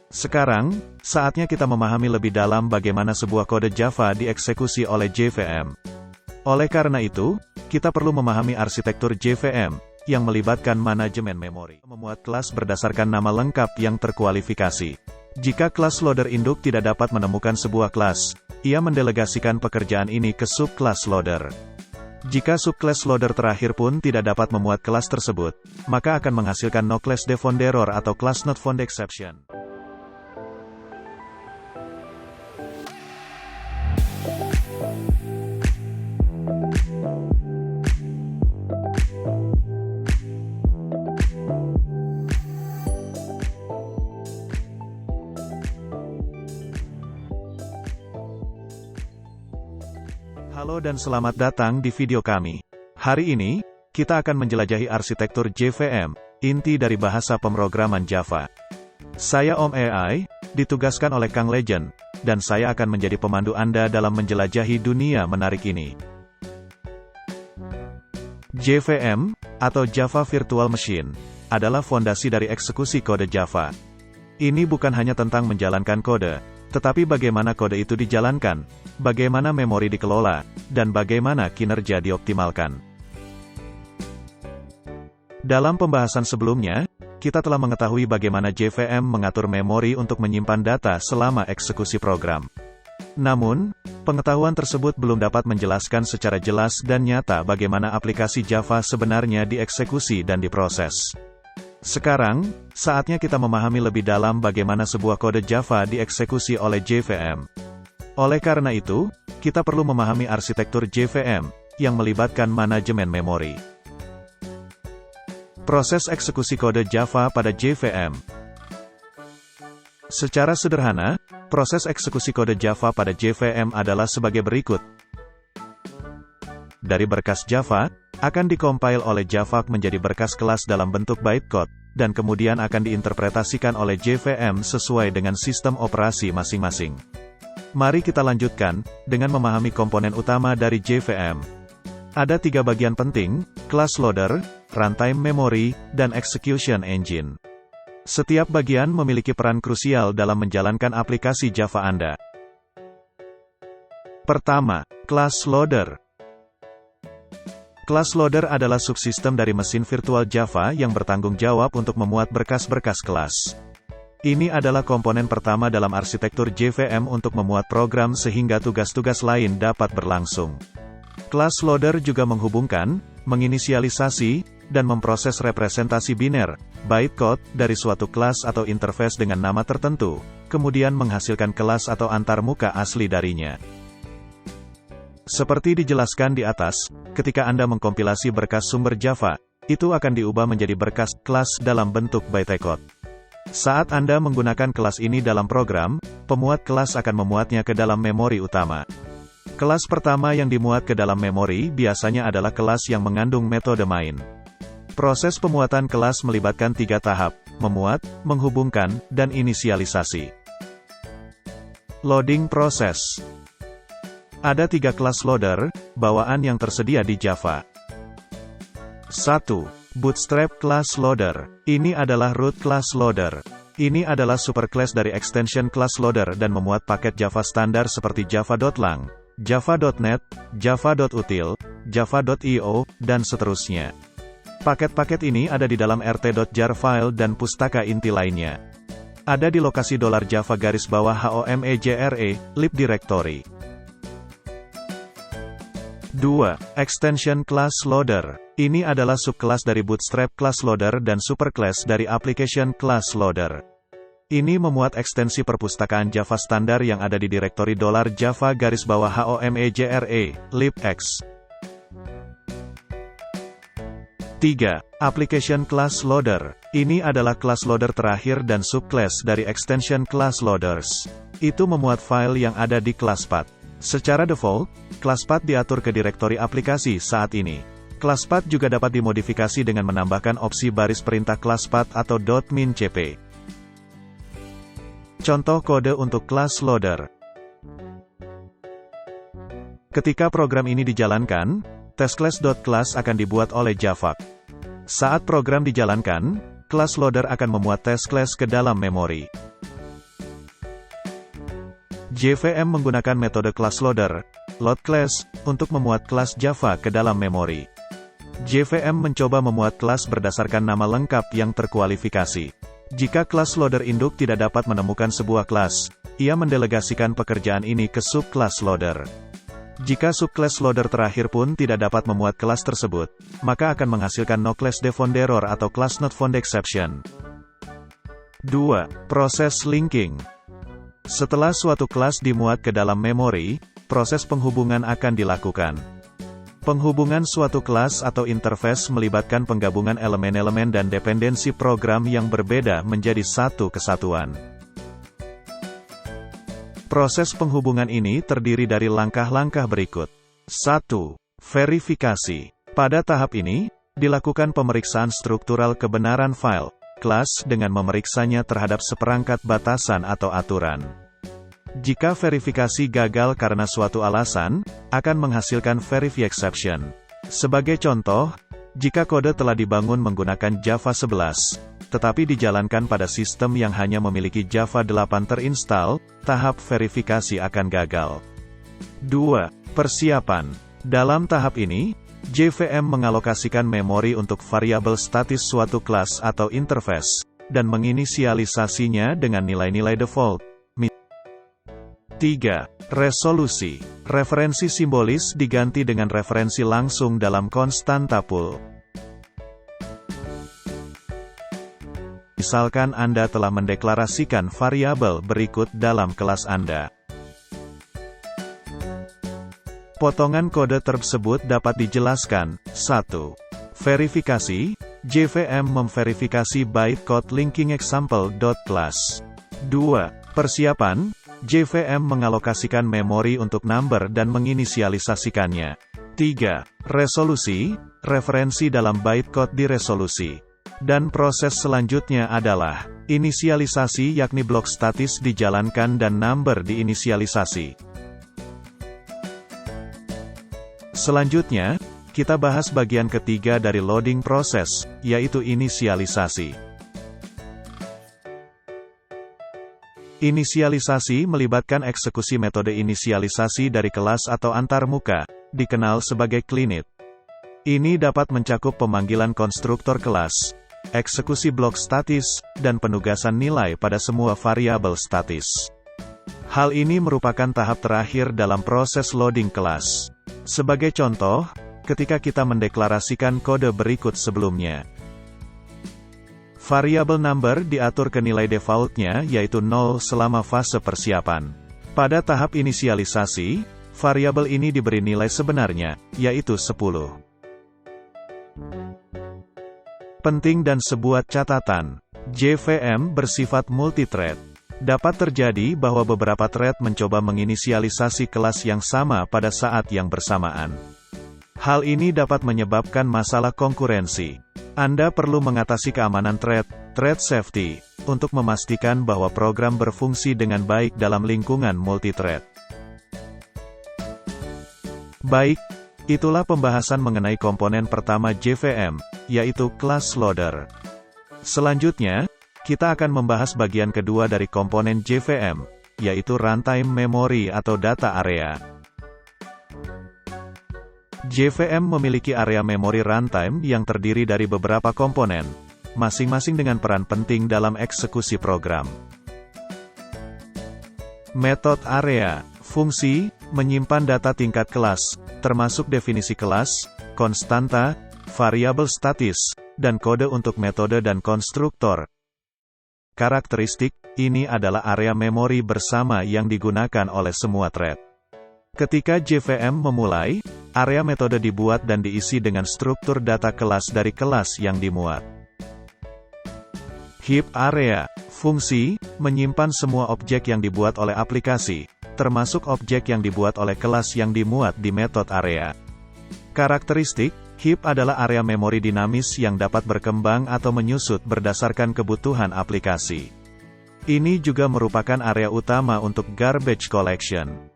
Sekarang, saatnya kita memahami lebih dalam bagaimana sebuah kode Java dieksekusi oleh JVM. Oleh karena itu, kita perlu memahami arsitektur JVM, yang melibatkan manajemen memori. Memuat kelas berdasarkan nama lengkap yang terkualifikasi. Jika kelas loader induk tidak dapat menemukan sebuah kelas, ia mendelegasikan pekerjaan ini ke subkelas loader. Jika subclass loader terakhir pun tidak dapat memuat kelas tersebut, maka akan menghasilkan no class defound error atau class not found exception. Halo dan selamat datang di video kami. Hari ini, kita akan menjelajahi arsitektur JVM, inti dari bahasa pemrograman Java. Saya Om AI, ditugaskan oleh Kang Legend, dan saya akan menjadi pemandu Anda dalam menjelajahi dunia menarik ini. JVM, atau Java Virtual Machine, adalah fondasi dari eksekusi kode Java. Ini bukan hanya tentang menjalankan kode, tetapi bagaimana kode itu dijalankan, bagaimana memori dikelola, dan bagaimana kinerja dioptimalkan. Dalam pembahasan sebelumnya, kita telah mengetahui bagaimana JVM mengatur memori untuk menyimpan data selama eksekusi program. Namun, pengetahuan tersebut belum dapat menjelaskan secara jelas dan nyata bagaimana aplikasi Java sebenarnya dieksekusi dan diproses. Sekarang, saatnya kita memahami lebih dalam bagaimana sebuah kode Java dieksekusi oleh JVM. Oleh karena itu, kita perlu memahami arsitektur JVM, yang melibatkan manajemen memori. Proses eksekusi kode Java pada JVM. Secara sederhana, proses eksekusi kode Java pada JVM adalah sebagai berikut. Dari berkas Java, akan dikompil oleh Javac menjadi berkas kelas dalam bentuk bytecode, dan kemudian akan diinterpretasikan oleh JVM sesuai dengan sistem operasi masing-masing. Mari kita lanjutkan, dengan memahami komponen utama dari JVM. Ada 3 bagian penting: class loader, runtime memory, dan execution engine. Setiap bagian memiliki peran krusial dalam menjalankan aplikasi Java Anda. Pertama, class loader. Class loader adalah subsistem dari mesin virtual Java yang bertanggung jawab untuk memuat berkas-berkas kelas. Ini adalah komponen pertama dalam arsitektur JVM untuk memuat program sehingga tugas-tugas lain dapat berlangsung. Class loader juga menghubungkan, menginisialisasi, dan memproses representasi biner, bytecode, dari suatu kelas atau interface dengan nama tertentu, kemudian menghasilkan kelas atau antarmuka asli darinya. Seperti dijelaskan di atas, ketika Anda mengkompilasi berkas sumber Java, itu akan diubah menjadi berkas kelas dalam bentuk bytecode. Saat Anda menggunakan kelas ini dalam program, pemuat kelas akan memuatnya ke dalam memori utama. Kelas pertama yang dimuat ke dalam memori biasanya adalah kelas yang mengandung metode main. Proses pemuatan kelas melibatkan 3 tahap: memuat, menghubungkan, dan inisialisasi. Loading process. Ada 3 kelas loader, bawaan yang tersedia di Java. 1. Bootstrap class loader. Ini adalah root class loader. Ini adalah superclass dari extension class loader dan memuat paket Java standar seperti java.lang, java.net, java.util, java.io, dan seterusnya. Paket-paket ini ada di dalam rt.jar file dan pustaka inti lainnya. Ada di lokasi $_home_jre, lib directory. 2. Extension class loader. Ini adalah subkelas dari Bootstrap class loader dan superclass dari Application class loader. Ini memuat ekstensi perpustakaan Java standar yang ada di direktori $$home_jre, libx. 3. Application class loader. Ini adalah class loader terakhir dan subclass dari extension class loaders. Itu memuat file yang ada di class path. Secara default, class path diatur ke direktori aplikasi saat ini. Class path juga dapat dimodifikasi dengan menambahkan opsi baris perintah class path atau .-cp. Contoh kode untuk class loader. Ketika program ini dijalankan, testclass.class akan dibuat oleh Javac. Saat program dijalankan, class loader akan memuat testclass ke dalam memori. JVM menggunakan metode class loader, load class, untuk memuat kelas Java ke dalam memori. JVM mencoba memuat kelas berdasarkan nama lengkap yang terkualifikasi. Jika kelas loader induk tidak dapat menemukan sebuah kelas, ia mendelegasikan pekerjaan ini ke subclass loader. Jika subclass loader terakhir pun tidak dapat memuat kelas tersebut, maka akan menghasilkan no class defound error atau class not found exception. 2. Proses linking. Setelah suatu kelas dimuat ke dalam memori, proses penghubungan akan dilakukan. Penghubungan suatu kelas atau interface melibatkan penggabungan elemen-elemen dan dependensi program yang berbeda menjadi satu kesatuan. Proses penghubungan ini terdiri dari langkah-langkah berikut. 1. Verifikasi. Pada tahap ini, dilakukan pemeriksaan struktural kebenaran file, kelas dengan memeriksanya terhadap seperangkat batasan atau aturan. Jika verifikasi gagal karena suatu alasan, akan menghasilkan verify exception. Sebagai contoh, jika kode telah dibangun menggunakan Java 11, tetapi dijalankan pada sistem yang hanya memiliki Java 8 terinstall, tahap verifikasi akan gagal. 2. Persiapan. Dalam tahap ini, JVM mengalokasikan memori untuk variabel statis suatu kelas atau interface, dan menginisialisasinya dengan nilai-nilai default. 3. Resolusi. Referensi simbolis diganti dengan referensi langsung dalam konstanta pool. Misalkan Anda telah mendeklarasikan variabel berikut dalam kelas Anda. Potongan kode tersebut dapat dijelaskan. 1. Verifikasi. JVM memverifikasi bytecode linking example.class. 2. Persiapan. JVM mengalokasikan memori untuk number dan menginisialisasikannya. 3. Resolusi. Referensi dalam bytecode diresolusi. Dan proses selanjutnya adalah inisialisasi, yakni blok statis dijalankan dan number diinisialisasi. Selanjutnya, kita bahas bagian ketiga dari loading proses, yaitu inisialisasi. Inisialisasi melibatkan eksekusi metode inisialisasi dari kelas atau antarmuka, dikenal sebagai cleanit. Ini dapat mencakup pemanggilan konstruktor kelas, eksekusi blok statis, dan penugasan nilai pada semua variabel statis. Hal ini merupakan tahap terakhir dalam proses loading kelas. Sebagai contoh, ketika kita mendeklarasikan kode berikut sebelumnya. Variabel number diatur ke nilai defaultnya yaitu 0 selama fase persiapan. Pada tahap inisialisasi, variabel ini diberi nilai sebenarnya, yaitu 10. Penting dan sebuah catatan, JVM bersifat multithread. Dapat terjadi bahwa beberapa thread mencoba menginisialisasi kelas yang sama pada saat yang bersamaan. Hal ini dapat menyebabkan masalah konkurensi. Anda perlu mengatasi keamanan thread safety, untuk memastikan bahwa program berfungsi dengan baik dalam lingkungan multithread. Baik, itulah pembahasan mengenai komponen pertama JVM, yaitu class loader. Selanjutnya, kita akan membahas bagian kedua dari komponen JVM, yaitu runtime memory atau data area. JVM memiliki area memori runtime yang terdiri dari beberapa komponen, masing-masing dengan peran penting dalam eksekusi program. Metode area, fungsi, menyimpan data tingkat kelas, termasuk definisi kelas, konstanta, variabel statis, dan kode untuk metode dan konstruktor. Karakteristik, ini adalah area memori bersama yang digunakan oleh semua thread. Ketika JVM memulai, area metode dibuat dan diisi dengan struktur data kelas dari kelas yang dimuat. Heap area, fungsi, menyimpan semua objek yang dibuat oleh aplikasi, termasuk objek yang dibuat oleh kelas yang dimuat di metode area. Karakteristik, heap adalah area memori dinamis yang dapat berkembang atau menyusut berdasarkan kebutuhan aplikasi. Ini juga merupakan area utama untuk garbage collection.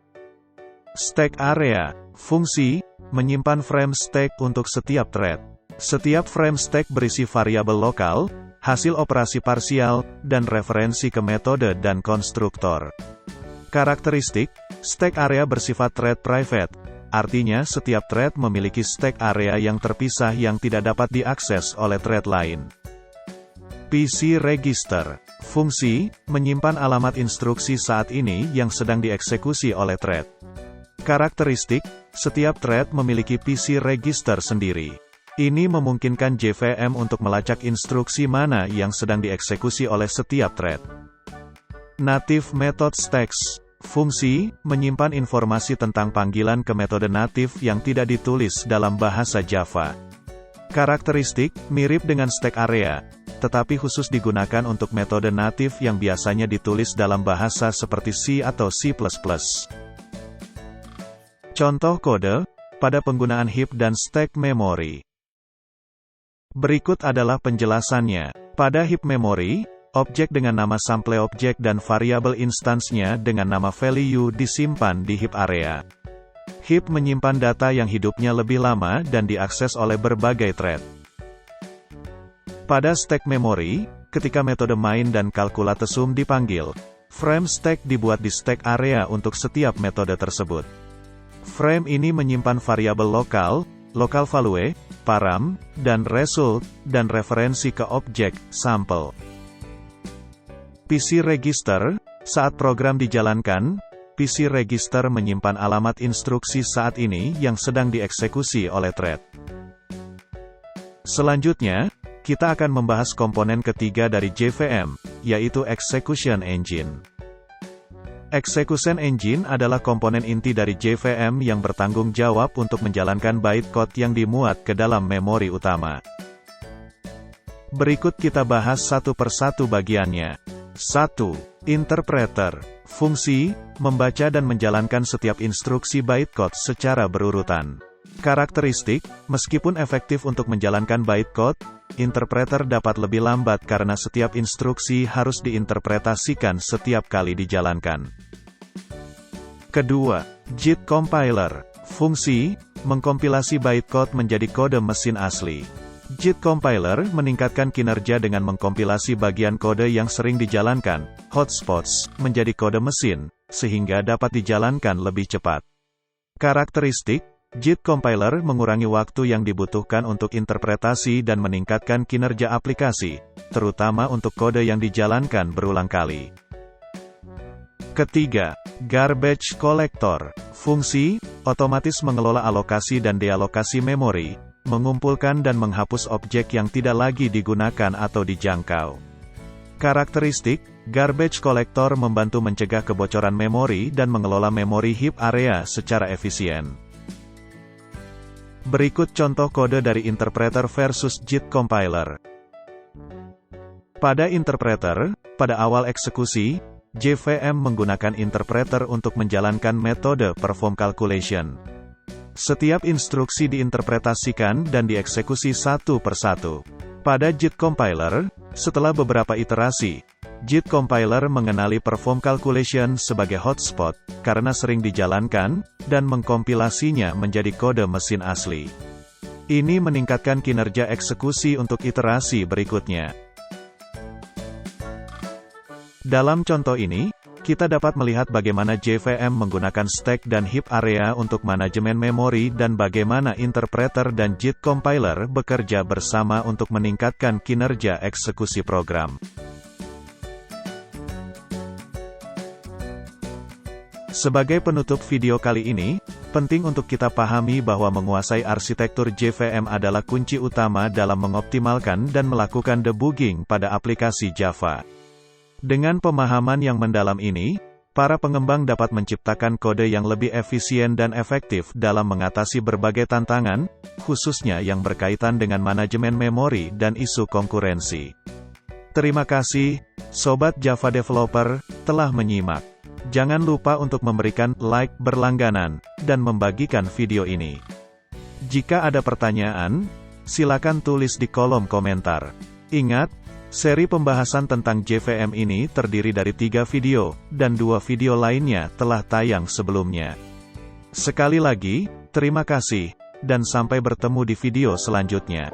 Stack area, fungsi, menyimpan frame stack untuk setiap thread. Setiap frame stack berisi variabel lokal, hasil operasi parsial, dan referensi ke metode dan konstruktor. Karakteristik, stack area bersifat thread private. Artinya setiap thread memiliki stack area yang terpisah yang tidak dapat diakses oleh thread lain. PC Register. Fungsi, menyimpan alamat instruksi saat ini yang sedang dieksekusi oleh thread. Karakteristik, setiap thread memiliki PC Register sendiri. Ini memungkinkan JVM untuk melacak instruksi mana yang sedang dieksekusi oleh setiap thread. Native Method Stacks. Fungsi, menyimpan informasi tentang panggilan ke metode natif yang tidak ditulis dalam bahasa Java. Karakteristik, mirip dengan stack area, tetapi khusus digunakan untuk metode natif yang biasanya ditulis dalam bahasa seperti C atau C++. Contoh kode, pada penggunaan heap dan stack memory. Berikut adalah penjelasannya. Pada heap memory, objek dengan nama sample objek dan variabel instansnya dengan nama value disimpan di heap area. Heap menyimpan data yang hidupnya lebih lama dan diakses oleh berbagai thread. Pada stack memory, ketika metode main dan calculate_sum dipanggil, frame stack dibuat di stack area untuk setiap metode tersebut. Frame ini menyimpan variabel lokal, local value, param, dan result, dan referensi ke objek, sample. PC Register, saat program dijalankan, PC Register menyimpan alamat instruksi saat ini yang sedang dieksekusi oleh thread. Selanjutnya, kita akan membahas komponen ketiga dari JVM, yaitu Execution Engine. Execution Engine adalah komponen inti dari JVM yang bertanggung jawab untuk menjalankan bytecode yang dimuat ke dalam memori utama. Berikut kita bahas satu persatu bagiannya. 1. Interpreter. Fungsi, membaca dan menjalankan setiap instruksi bytecode secara berurutan. Karakteristik, meskipun efektif untuk menjalankan bytecode, interpreter dapat lebih lambat karena setiap instruksi harus diinterpretasikan setiap kali dijalankan. Kedua, JIT Compiler. Fungsi, mengkompilasi bytecode menjadi kode mesin asli. JIT Compiler meningkatkan kinerja dengan mengkompilasi bagian kode yang sering dijalankan, hotspots, menjadi kode mesin, sehingga dapat dijalankan lebih cepat. Karakteristik, JIT Compiler mengurangi waktu yang dibutuhkan untuk interpretasi dan meningkatkan kinerja aplikasi, terutama untuk kode yang dijalankan berulang kali. Ketiga, Garbage Collector. Fungsi, otomatis mengelola alokasi dan dealokasi memori, mengumpulkan dan menghapus objek yang tidak lagi digunakan atau dijangkau. Karakteristik, Garbage Collector membantu mencegah kebocoran memori dan mengelola memori heap area secara efisien. Berikut contoh kode dari interpreter versus JIT Compiler. Pada interpreter, pada awal eksekusi, JVM menggunakan interpreter untuk menjalankan metode perform calculation. Setiap instruksi diinterpretasikan dan dieksekusi satu persatu. Pada JIT Compiler, setelah beberapa iterasi, JIT Compiler mengenali perform calculation sebagai hotspot, karena sering dijalankan, dan mengkompilasinya menjadi kode mesin asli. Ini meningkatkan kinerja eksekusi untuk iterasi berikutnya. Dalam contoh ini, kita dapat melihat bagaimana JVM menggunakan stack dan heap area untuk manajemen memori dan bagaimana interpreter dan JIT Compiler bekerja bersama untuk meningkatkan kinerja eksekusi program. Sebagai penutup video kali ini, penting untuk kita pahami bahwa menguasai arsitektur JVM adalah kunci utama dalam mengoptimalkan dan melakukan debugging pada aplikasi Java. Dengan pemahaman yang mendalam ini, para pengembang dapat menciptakan kode yang lebih efisien dan efektif dalam mengatasi berbagai tantangan, khususnya yang berkaitan dengan manajemen memori dan isu konkurensi. Terima kasih, Sobat Java Developer, telah menyimak. Jangan lupa untuk memberikan like berlangganan, dan membagikan video ini. Jika ada pertanyaan, silakan tulis di kolom komentar. Ingat, seri pembahasan tentang JVM ini terdiri dari 3 video, dan 2 video lainnya telah tayang sebelumnya. Sekali lagi, terima kasih, dan sampai bertemu di video selanjutnya.